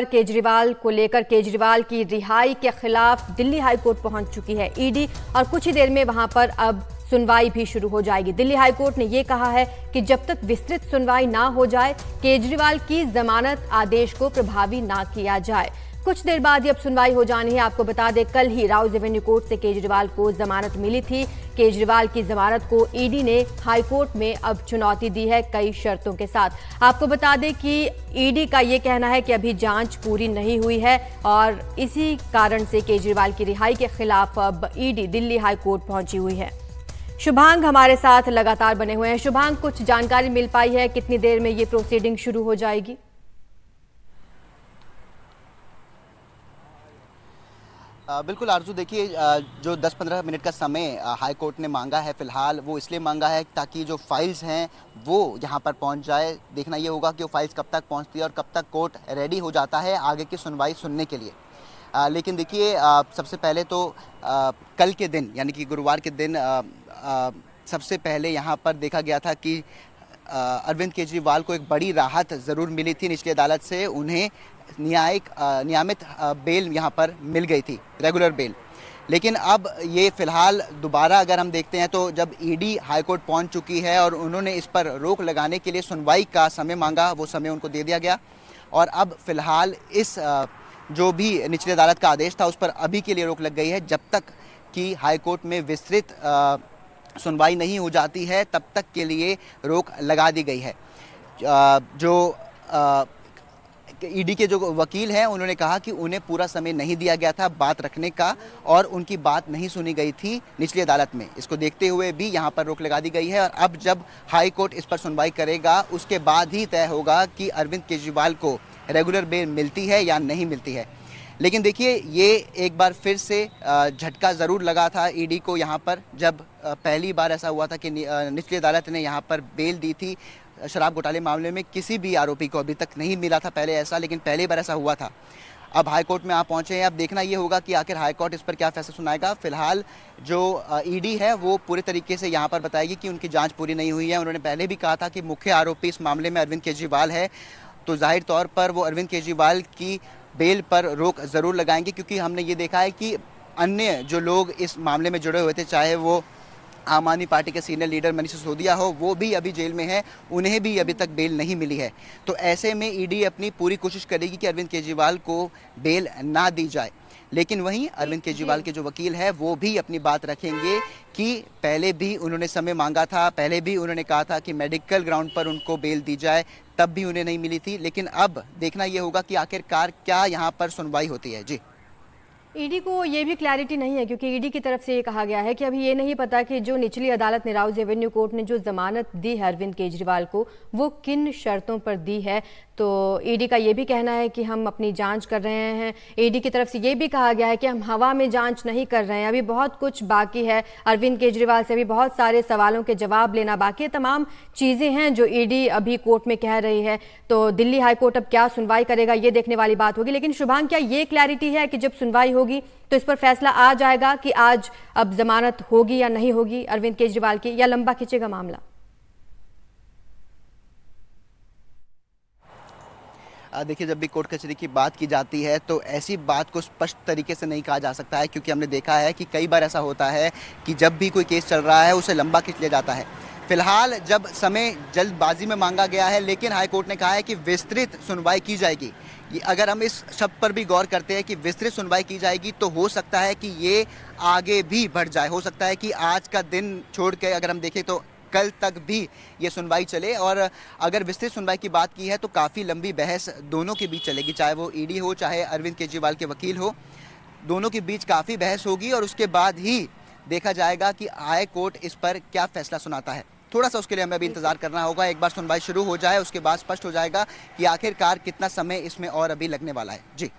केजरीवाल को लेकर केजरीवाल की रिहाई के खिलाफ दिल्ली हाईकोर्ट पहुंच चुकी है ईडी और कुछ ही देर में वहां पर अब सुनवाई भी शुरू हो जाएगी। दिल्ली हाईकोर्ट ने यह कहा है कि जब तक विस्तृत सुनवाई ना हो जाए केजरीवाल की जमानत आदेश को प्रभावी ना किया जाए। कुछ देर बाद ही अब सुनवाई हो जानी है। आपको बता दें कल ही राउज एवेन्यू कोर्ट से केजरीवाल को जमानत मिली थी। केजरीवाल की जमानत को ईडी ने हाईकोर्ट में अब चुनौती दी है कई शर्तों के साथ। आपको बता दें कि ईडी का ये कहना है कि अभी जांच पूरी नहीं हुई है और इसी कारण से केजरीवाल की रिहाई के खिलाफ अब ईडी दिल्ली हाईकोर्ट पहुंची हुई है। शुभांग हमारे साथ लगातार बने हुए हैं। शुभांग, कुछ जानकारी मिल पाई है कितनी देर में ये प्रोसीडिंग शुरू हो जाएगी? बिल्कुल आरजू, देखिए जो 10-15 मिनट का समय हाई कोर्ट ने मांगा है फिलहाल वो इसलिए मांगा है ताकि जो फाइल्स हैं वो यहाँ पर पहुँच जाए। देखना ये होगा कि वो फाइल्स कब तक पहुँचती है और कब तक कोर्ट रेडी हो जाता है आगे की सुनवाई सुनने के लिए। लेकिन देखिए सबसे पहले तो कल के दिन यानी कि गुरुवार के दिन सबसे पहले यहाँ पर देखा गया था कि अरविंद केजरीवाल को एक बड़ी राहत ज़रूर मिली थी निचली अदालत से। उन्हें नियमित बेल यहाँ पर मिल गई थी, रेगुलर बेल। लेकिन अब ये फ़िलहाल दोबारा अगर हम देखते हैं तो जब ईडी हाईकोर्ट पहुँच चुकी है और उन्होंने इस पर रोक लगाने के लिए सुनवाई का समय मांगा, वो समय उनको दे दिया गया। और अब फ़िलहाल इस जो भी निचली अदालत का आदेश था उस पर अभी के लिए रोक लग गई है। जब तक कि हाईकोर्ट में विस्तृत सुनवाई नहीं हो जाती है तब तक के लिए रोक लगा दी गई है। जो ईडी के जो वकील हैं उन्होंने कहा कि उन्हें पूरा समय नहीं दिया गया था बात रखने का और उनकी बात नहीं सुनी गई थी निचली अदालत में। इसको देखते हुए भी यहाँ पर रोक लगा दी गई है और अब जब हाई कोर्ट इस पर सुनवाई करेगा उसके बाद ही तय होगा कि अरविंद केजरीवाल को रेगुलर बेल मिलती है या नहीं मिलती है। लेकिन देखिए ये एक बार फिर से झटका ज़रूर लगा था ईडी को यहाँ पर, जब पहली बार ऐसा हुआ था कि निचली अदालत ने यहाँ पर बेल दी थी शराब घोटाले मामले में। किसी भी आरोपी को अभी तक नहीं मिला था पहले ऐसा, लेकिन पहली बार ऐसा हुआ था। अब हाईकोर्ट में आप पहुँचे हैं। अब देखना ये होगा कि आखिर हाईकोर्ट इस पर क्या फैसला सुनाएगा। फिलहाल जो ईडी है वो पूरे तरीके से यहाँ पर बताएगी कि उनकी जाँच पूरी नहीं हुई है। उन्होंने पहले भी कहा था कि मुख्य आरोपी इस मामले में अरविंद केजरीवाल है, तो जाहिर तौर पर वो अरविंद केजरीवाल की बेल पर रोक ज़रूर लगाएंगे, क्योंकि हमने ये देखा है कि अन्य जो लोग इस मामले में जुड़े हुए थे, चाहे वो आम आदमी पार्टी के सीनियर लीडर मनीष सिसोदिया हो, वो भी अभी जेल में है, उन्हें भी अभी तक बेल नहीं मिली है। तो ऐसे में ईडी अपनी पूरी कोशिश करेगी कि अरविंद केजरीवाल को बेल ना दी जाए। लेकिन वहीं अरविंद केजरीवाल के जो वकील है वो भी अपनी बात रखेंगे कि पहले भी उन्होंने समय मांगा था, पहले भी उन्होंने कहा था कि मेडिकल ग्राउंड पर उनको बेल दी जाए, तब भी उन्हें नहीं मिली थी। लेकिन अब देखना ये होगा कि आखिरकार क्या यहाँ पर सुनवाई होती है। जी, ईडी को ये भी क्लैरिटी नहीं है क्योंकि ईडी की तरफ से ये कहा गया है कि अभी ये नहीं पता कि जो निचली अदालत ने राउज एवेन्यू कोर्ट ने जो जमानत दी है अरविंद केजरीवाल को वो किन शर्तों पर दी है। तो ईडी का ये भी कहना है कि हम अपनी जांच कर रहे हैं। ईडी की तरफ से ये भी कहा गया है कि हम हवा में जांच नहीं कर रहे हैं, अभी बहुत कुछ बाकी है। अरविंद केजरीवाल से अभी बहुत सारे सवालों के जवाब लेना बाकी है। तमाम चीज़ें हैं जो ईडी अभी कोर्ट में कह रही है। तो दिल्ली हाईकोर्ट अब क्या सुनवाई करेगा ये देखने वाली बात होगी। लेकिन शुभांग, क्या ये क्लैरिटी है कि जब सुनवाई होगी तो इस पर फैसला आ जाएगा कि आज अब जमानत होगी या नहीं होगी अरविंद केजरीवाल की, या लंबा खींचेगा मामला? देखिए जब भी कोर्ट कचहरी की बात की जाती है तो ऐसी बात को स्पष्ट तरीके से नहीं कहा जा सकता है, क्योंकि हमने देखा है कि कई बार ऐसा होता है कि जब भी कोई केस चल रहा है उसे लंबा खींच लिया जाता है। फिलहाल जब समय जल्दबाजी में मांगा गया है, लेकिन हाईकोर्ट ने कहा है कि विस्तृत सुनवाई की जाएगी। अगर हम इस शब्द पर भी गौर करते हैं कि विस्तृत सुनवाई की जाएगी तो हो सकता है कि ये आगे भी बढ़ जाए। हो सकता है कि आज का दिन छोड़ के अगर हम देखें तो कल तक भी ये सुनवाई चले। और अगर विस्तृत सुनवाई की बात की है तो काफ़ी लंबी बहस दोनों के बीच चलेगी, चाहे वो ईडी हो चाहे अरविंद केजरीवाल के वकील हो, दोनों के बीच काफ़ी बहस होगी और उसके बाद ही देखा जाएगा कि हाई कोर्ट इस पर क्या फैसला सुनाता है। थोड़ा सा उसके लिए हमें अभी इंतजार करना होगा। एक बार सुनवाई शुरू हो जाए उसके बाद स्पष्ट हो जाएगा कि आखिरकार कितना समय इसमें और अभी लगने वाला है। जी।